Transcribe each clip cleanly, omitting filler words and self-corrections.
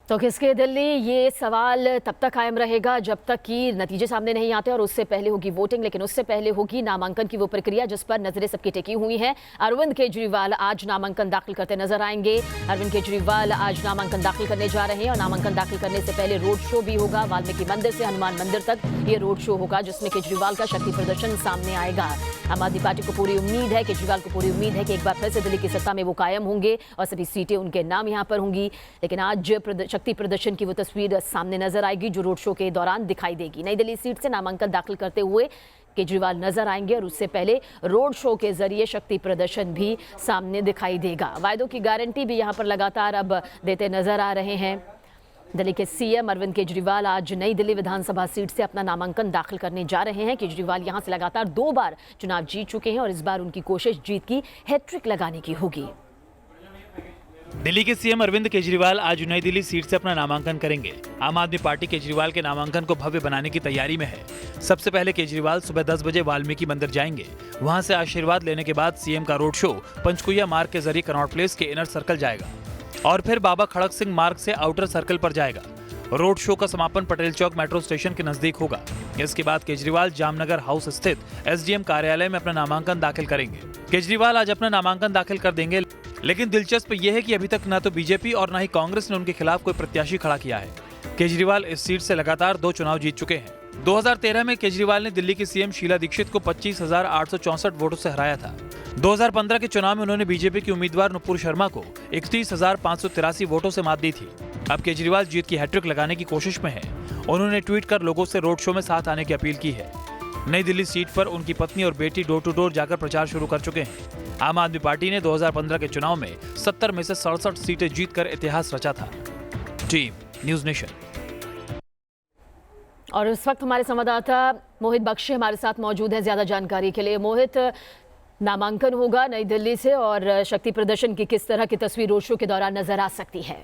तो किसके दिल्ली, ये सवाल तब तक कायम रहेगा जब तक कि नतीजे सामने नहीं आते और उससे पहले होगी वोटिंग। लेकिन उससे पहले होगी नामांकन की वो प्रक्रिया जिस पर नजरें सबकी टिकी हुई हैं। अरविंद केजरीवाल आज नामांकन दाखिल करते नजर आएंगे। अरविंद केजरीवाल आज नामांकन दाखिल करने जा रहे हैं और नामांकन दाखिल करने से पहले रोड शो भी होगा। वाल्मीकि मंदिर से हनुमान मंदिर तक ये रोड शो होगा जिसमें केजरीवाल का शक्ति प्रदर्शन सामने आएगा। आम आदमी पार्टी को पूरी उम्मीद है, केजरीवाल को पूरी उम्मीद है कि एक बार फिर से दिल्ली की सत्ता में वो कायम होंगे और सभी सीटें उनके नाम यहाँ पर होंगी। लेकिन आज शक्ति प्रदर्शन की वो तस्वीर सामने नजर आएगी जो रोड शो के दौरान दिखाई देगी। नई दिल्ली सीट से नामांकन दाखिल करते हुए केजरीवाल नजर आएंगे और उससे पहले रोड शो के जरिए शक्ति प्रदर्शन भी सामने दिखाई देगा। वायदों की गारंटी भी यहाँ पर लगातार अब देते नजर आ रहे हैं। दिल्ली के सीएम अरविंद केजरीवाल आज नई दिल्ली विधानसभा सीट से अपना नामांकन दाखिल करने जा रहे हैं। केजरीवाल यहां से लगातार 2 बार चुनाव जीत चुके हैं और इस बार उनकी कोशिश जीत की हैट्रिक लगाने की होगी। दिल्ली के सीएम अरविंद केजरीवाल आज नई दिल्ली सीट से अपना नामांकन करेंगे। आम आदमी पार्टी केजरीवाल के नामांकन को भव्य बनाने की तैयारी में है। सबसे पहले केजरीवाल सुबह 10 बजे वाल्मीकि मंदिर जाएंगे। वहां से आशीर्वाद लेने के बाद सीएम का रोड शो पंचकुइया मार्ग के जरिए कनॉट प्लेस के इनर सर्कल जाएगा और फिर बाबा खड़क सिंह मार्ग से आउटर सर्कल पर जाएगा। रोड शो का समापन पटेल चौक मेट्रो स्टेशन के नजदीक होगा। इसके बाद केजरीवाल जामनगर हाउस स्थित एसडीएम कार्यालय में अपना नामांकन दाखिल करेंगे। केजरीवाल आज अपना नामांकन दाखिल कर देंगे, लेकिन दिलचस्प यह है कि अभी तक न तो बीजेपी और न ही कांग्रेस ने उनके खिलाफ कोई प्रत्याशी खड़ा किया है। केजरीवाल इस सीट से लगातार 2 चुनाव जीत चुके हैं। 2013 में केजरीवाल ने दिल्ली की सीएम शीला दीक्षित को 25,864 वोटों से हराया था। 2015 के चुनाव में उन्होंने बीजेपी की उम्मीदवार नुपुर शर्मा को 31,583 वोटों से मात दी थी। अब केजरीवाल जीत की हैट्रिक लगाने की कोशिश में है। उन्होंने ट्वीट कर लोगों से रोड शो में साथ आने की अपील की है। नई दिल्ली सीट पर उनकी पत्नी और बेटी डोर टू डोर जाकर प्रचार शुरू कर चुके हैं। आम आदमी पार्टी ने 2015 के चुनाव में 70 में से 67 सीटें जीतकर इतिहास रचा था। Team news nation. और इस वक्त हमारे संवाददाता मोहित बख्शी हमारे साथ मौजूद हैं ज्यादा जानकारी के लिए। मोहित, नामांकन होगा नई दिल्ली से और शक्ति प्रदर्शन की किस तरह की तस्वीर रोड शो के दौरान नजर आ सकती है?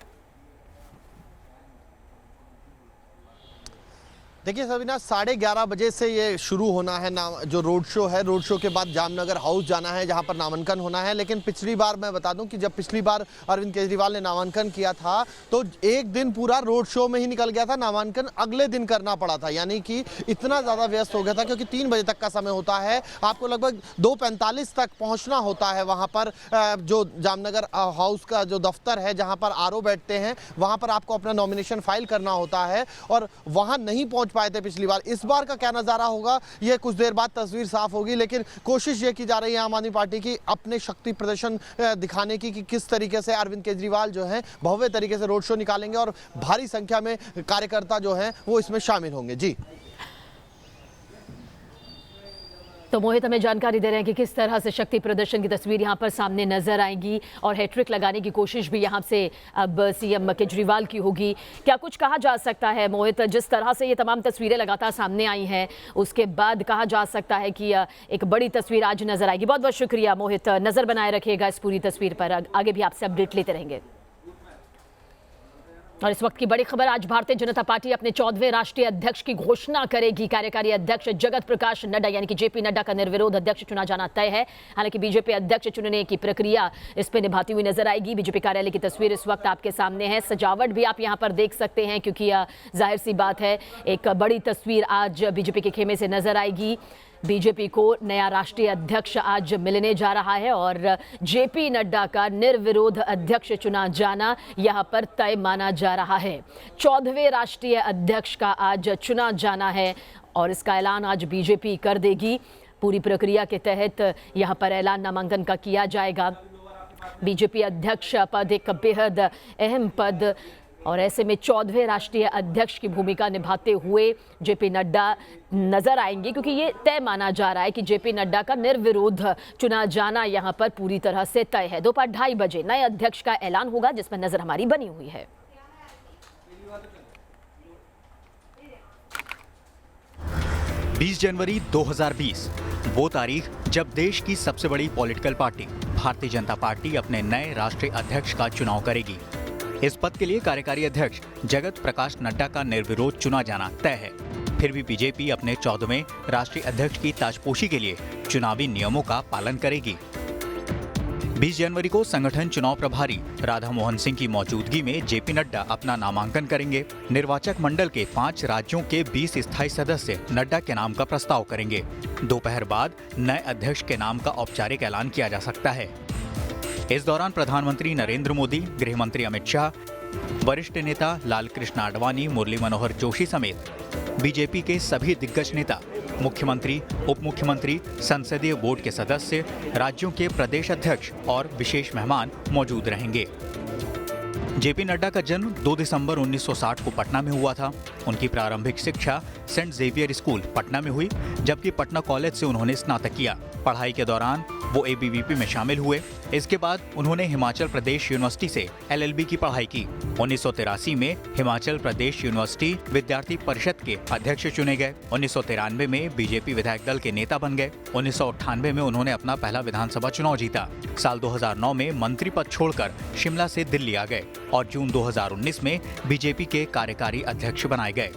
देखिए सबीना, 11:30 बजे से ये शुरू होना है जो रोड शो है। रोड शो के बाद जामनगर हाउस जाना है जहां पर नामांकन होना है। लेकिन पिछली बार मैं बता दूं कि जब पिछली बार अरविंद केजरीवाल ने नामांकन किया था तो एक दिन पूरा रोड शो में ही निकल गया था। नामांकन अगले दिन करना पड़ा था, यानी कि इतना ज़्यादा व्यस्त हो गया था क्योंकि 3 बजे तक का समय होता है। आपको लगभग 2:45 तक पहुँचना होता है वहाँ पर। जो जामनगर हाउस का जो दफ्तर है जहाँ पर आरओ बैठते हैं वहाँ पर आपको अपना नॉमिनेशन फाइल करना होता है और वहाँ नहीं पहुँच पाए थे पिछली बार। इस बार का क्या नजारा होगा ये कुछ देर बाद तस्वीर साफ होगी, लेकिन कोशिश ये की जा रही है आम आदमी पार्टी की अपने शक्ति प्रदर्शन दिखाने की कि किस तरीके से अरविंद केजरीवाल जो हैं भव्य तरीके से रोड शो निकालेंगे और भारी संख्या में कार्यकर्ता जो हैं वो इसमें शामिल होंगे। जी तो मोहित हमें जानकारी दे रहे हैं कि किस तरह से शक्ति प्रदर्शन की तस्वीर यहां पर सामने नजर आएगी और हैट्रिक लगाने की कोशिश भी यहां से अब सीएम केजरीवाल की होगी। क्या कुछ कहा जा सकता है मोहित, जिस तरह से ये तमाम तस्वीरें लगातार सामने आई हैं उसके बाद कहा जा सकता है कि एक बड़ी तस्वीर आज नजर आएगी? बहुत बहुत शुक्रिया मोहित, नजर बनाए रखिएगा इस पूरी तस्वीर पर, आगे भी आपसे अपडेट लेते रहेंगे। और इस वक्त की बड़ी खबर, आज भारतीय जनता पार्टी अपने 14वें राष्ट्रीय अध्यक्ष की घोषणा करेगी। कार्यकारी अध्यक्ष जगत प्रकाश नड्डा यानी कि जेपी नड्डा का निर्विरोध अध्यक्ष चुना जाना तय है। हालांकि बीजेपी अध्यक्ष चुनने की प्रक्रिया इस पे निभाती हुई नजर आएगी। बीजेपी कार्यालय की तस्वीर इस वक्त आपके सामने है। सजावट भी आप यहां पर देख सकते हैं क्योंकि जाहिर सी बात है एक बड़ी तस्वीर आज बीजेपी के खेमे से नजर आएगी। बीजेपी को नया राष्ट्रीय अध्यक्ष आज मिलने जा रहा है और जेपी नड्डा का निर्विरोध अध्यक्ष चुना जाना यहां पर तय माना जा रहा है। 14वें राष्ट्रीय अध्यक्ष का आज चुना जाना है और इसका ऐलान आज बीजेपी कर देगी। पूरी प्रक्रिया के तहत यहां पर ऐलान नामांकन का किया जाएगा। बीजेपी अध्यक्ष पद एक बेहद अहम पद और ऐसे में 14वें राष्ट्रीय अध्यक्ष की भूमिका निभाते हुए जेपी नड्डा नजर आएंगे क्योंकि ये तय माना जा रहा है कि जेपी नड्डा का निर्विरोध चुना जाना यहां पर पूरी तरह से तय है। दोपहर 2:30 बजे नए अध्यक्ष का ऐलान होगा जिस पर नजर हमारी बनी हुई है। 20 जनवरी 2020 वो तारीख जब देश की सबसे बड़ी political party Bharatiya Janata party अपने नए राष्ट्रीय अध्यक्ष का चुनाव करेगी। इस पद के लिए कार्यकारी अध्यक्ष जगत प्रकाश नड्डा का निर्विरोध चुना जाना तय है। फिर भी बीजेपी अपने 14वें राष्ट्रीय अध्यक्ष की ताजपोशी के लिए चुनावी नियमों का पालन करेगी। 20 जनवरी को संगठन चुनाव प्रभारी राधा मोहन सिंह की मौजूदगी में जेपी नड्डा अपना नामांकन करेंगे। निर्वाचक मंडल के 5 राज्यों के 20 स्थायी सदस्य नड्डा के नाम का प्रस्ताव करेंगे। दोपहर बाद नए अध्यक्ष के नाम का औपचारिक ऐलान किया जा सकता है। इस दौरान प्रधानमंत्री नरेंद्र मोदी, गृह मंत्री अमित शाह, वरिष्ठ नेता लालकृष्ण आडवाणी, मुरली मनोहर जोशी समेत बीजेपी के सभी दिग्गज नेता, मुख्यमंत्री, उप मुख्यमंत्री, संसदीय बोर्ड के सदस्य, राज्यों के प्रदेश अध्यक्ष और विशेष मेहमान मौजूद रहेंगे। जेपी नड्डा का जन्म 2 दिसंबर 1960 को पटना में हुआ था। उनकी प्रारंभिक शिक्षा सेंट जेवियर स्कूल पटना में हुई, जबकि पटना कॉलेज से उन्होंने स्नातक किया। पढ़ाई के दौरान वो एबीवीपी में शामिल हुए। इसके बाद उन्होंने हिमाचल प्रदेश यूनिवर्सिटी से एलएलबी की पढ़ाई की। 1983 में हिमाचल प्रदेश यूनिवर्सिटी विद्यार्थी परिषद के अध्यक्ष चुने गए। 1993 में बीजेपी विधायक दल के नेता बन गए। 1998 में उन्होंने अपना पहला विधानसभा चुनाव जीता। साल 2009 में मंत्री पद छोड़कर शिमला से दिल्ली आ गए और जून 2019 में बीजेपी के कार्यकारी अध्यक्ष बनाए गए।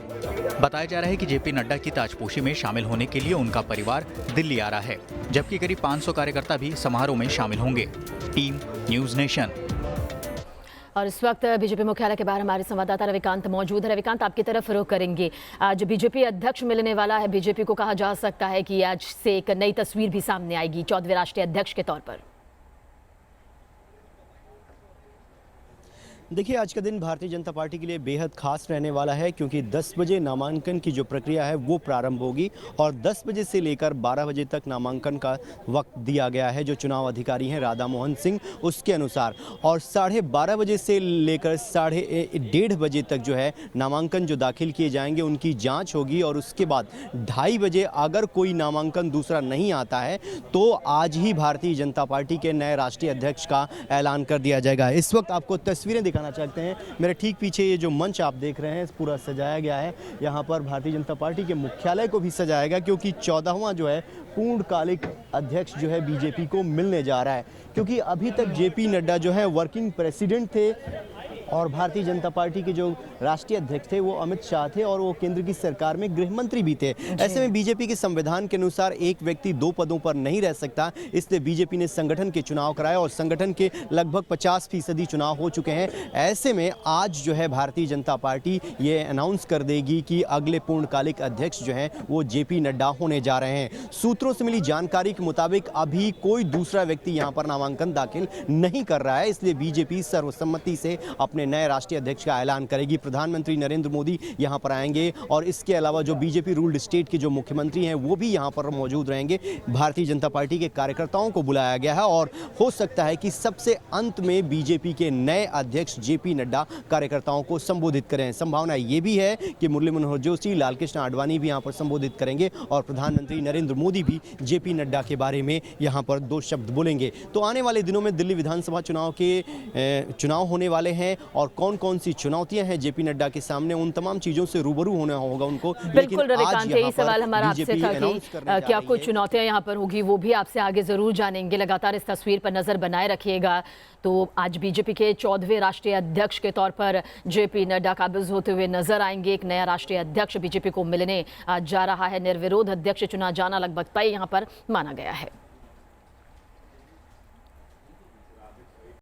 बताया जा रहा है कि जेपी नड्डा की ताजपोशी में शामिल होने के लिए उनका परिवार दिल्ली आ रहा है, जबकि करीब 500 कार्यकर्ता भी समारोह में शामिल होंगे। Team news nation. और इस वक्त बीजेपी मुख्यालय के बाहर हमारे संवाददाता रविकांत मौजूद है। रविकांत, आपकी तरफ रुख करेंगे। आज बीजेपी अध्यक्ष मिलने वाला है। बीजेपी को कहा जा सकता है कि आज से एक नई तस्वीर भी सामने आएगी 14वें राष्ट्रीय अध्यक्ष के तौर पर। देखिए, आज का दिन भारतीय जनता पार्टी के लिए बेहद खास रहने वाला है, क्योंकि 10 बजे नामांकन की जो प्रक्रिया है वो प्रारंभ होगी और 10 बजे से लेकर 12 बजे तक नामांकन का वक्त दिया गया है जो चुनाव अधिकारी हैं राधा मोहन सिंह उसके अनुसार। और 12:30 बजे से लेकर 1:30 बजे तक जो है नामांकन जो दाखिल किए जाएंगे उनकी जाँच होगी और उसके बाद 2:30 बजे अगर कोई नामांकन दूसरा नहीं आता है तो आज ही भारतीय जनता पार्टी के नए राष्ट्रीय अध्यक्ष का ऐलान कर दिया जाएगा। इस वक्त आपको तस्वीरें दिखाना चाहते हैं। मेरे ठीक पीछे ये जो मंच आप देख रहे हैं पूरा सजाया गया है। यहाँ पर भारतीय जनता पार्टी के मुख्यालय को भी सजाया गया, क्योंकि 14वां जो है पूर्णकालिक अध्यक्ष जो है बीजेपी को मिलने जा रहा है। क्योंकि अभी तक जेपी नड्डा जो है वर्किंग प्रेसिडेंट थे और भारतीय जनता पार्टी के जो राष्ट्रीय अध्यक्ष थे वो अमित शाह थे और वो केंद्र की सरकार में गृह मंत्री भी थे। ऐसे में बीजेपी के संविधान के अनुसार एक व्यक्ति 2 पदों पर नहीं रह सकता, इसलिए बीजेपी ने संगठन के चुनाव कराए और संगठन के लगभग 50% चुनाव हो चुके हैं। ऐसे में आज जो है भारतीय जनता पार्टी ये अनाउंस कर देगी कि अगले पूर्णकालिक अध्यक्ष जो है वो जेपी नड्डा होने जा रहे हैं। सूत्रों से मिली जानकारी के मुताबिक अभी कोई दूसरा व्यक्ति यहाँ पर नामांकन दाखिल नहीं कर रहा है, इसलिए बीजेपी सर्वसम्मति से अपने नए राष्ट्रीय अध्यक्ष का ऐलान करेगी। प्रधानमंत्री नरेंद्र मोदी यहां पर आएंगे और इसके अलावा जो बीजेपी रूल्ड स्टेट के जो मुख्यमंत्री हैं वो भी यहां पर मौजूद रहेंगे। भारतीय जनता पार्टी के कार्यकर्ताओं को बुलाया गया है और हो सकता है कि सबसे अंत में बीजेपी के नए अध्यक्ष जेपी नड्डा कार्यकर्ताओं को संबोधित करें। संभावना ये भी है कि मुरली मनोहर जोशी, लालकृष्ण आडवाणी भी यहां पर संबोधित करेंगे और प्रधानमंत्री नरेंद्र मोदी भी जेपी नड्डा के बारे में यहां पर 2 शब्द बोलेंगे। तो आने वाले दिनों में दिल्ली विधानसभा चुनाव होने वाले हैं और कौन कौन सी चुनौतियां हैं जेपी नड्डा के सामने, उन तमाम चीजों से रूबरू होना होगा उनको। बिल्कुल रविकांत, यही सवाल हमारा आपसे था कि क्या कुछ चुनौतियां यहां पर होगी, वो भी आपसे आगे जरूर जानेंगे। लगातार इस तस्वीर पर नजर बनाए रखिएगा। तो आज बीजेपी के 14वें राष्ट्रीय अध्यक्ष के तौर पर जेपी नड्डा काबिज होते हुए नजर आएंगे। एक नया राष्ट्रीय अध्यक्ष बीजेपी को मिलने जा रहा है। निर्विरोध अध्यक्ष चुना जाना लगभग तय यहां पर माना गया है।